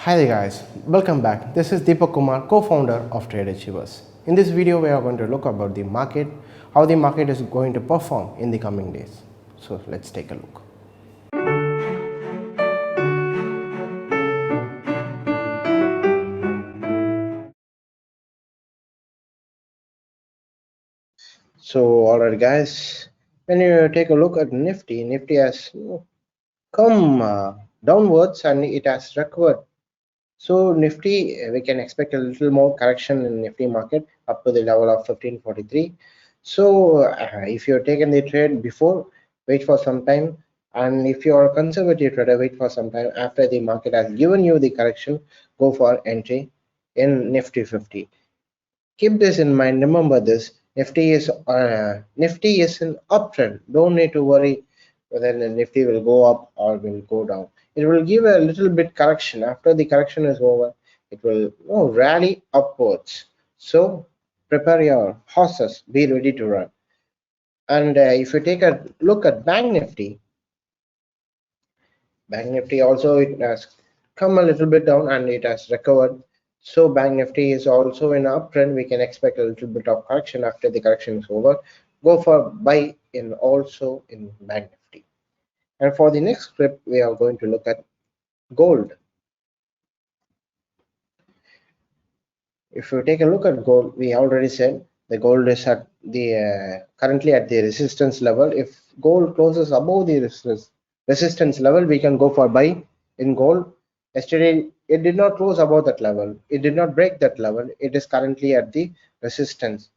Hi there guys, welcome back. This is Deepak Kumar, co-founder of Trade Achievers. In this video we are going to look about the market, how the market is going to perform in the coming days. So let's take a look. So alright guys, when you take a look at Nifty has come downwards and it has recovered. So Nifty, we can expect a little more correction in Nifty market up to the level of 1543. So if you're taken the trade before, wait for some time, and if you're a conservative trader, wait for some time. After the market has given you the correction, go for entry in Nifty 50. Keep this in mind. Remember this: Nifty is an uptrend. Don't need to worry whether the Nifty will go up or will go down. It will give a little bit correction. After the correction is over, it will rally upwards. So prepare your horses. Be ready to run. And if you take a look at Bank Nifty also it has come a little bit down and it has recovered. So Bank Nifty is also in uptrend. We can expect a little bit of correction after the correction is over. Go for buy in also in Bank Nifty. And for the next script, we are going to look at gold. If you take a look at gold, we already said the gold is at the currently at the resistance level. If gold closes above the resistance level, we can go for buy in gold. Yesterday it did not close above that level, it did not break that level. It is currently at the resistance,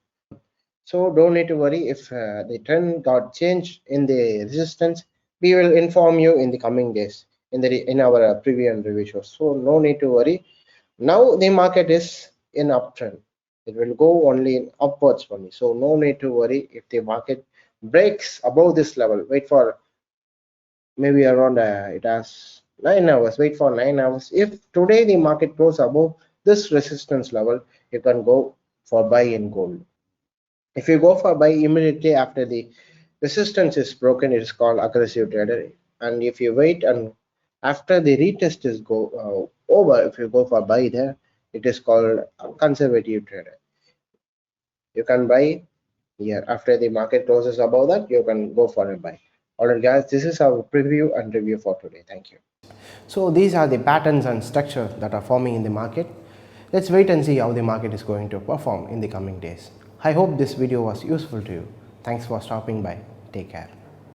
so don't need to worry. If the trend got changed in the resistance, we will inform you in the coming days in our preview and review shows. So no need to worry. Now the market is in uptrend. It will go only in upwards for me, so no need to worry. If the market breaks above this level, wait for maybe around it has 9 hours. Wait for 9 hours. If today the market goes above this resistance level, you can go for buy in gold. If you go for buy immediately after the resistance is broken, it is called aggressive trader. And if you wait and after the retest is over, if you go for buy there, it is called a conservative trader. You can buy here after the market closes above that. You can go for a buy. Alright guys, this is our preview and review for today. Thank you. So these are the patterns and structure that are forming in the market. Let's wait and see how the market is going to perform in the coming days. I hope this video was useful to you. Thanks for stopping by. Take care.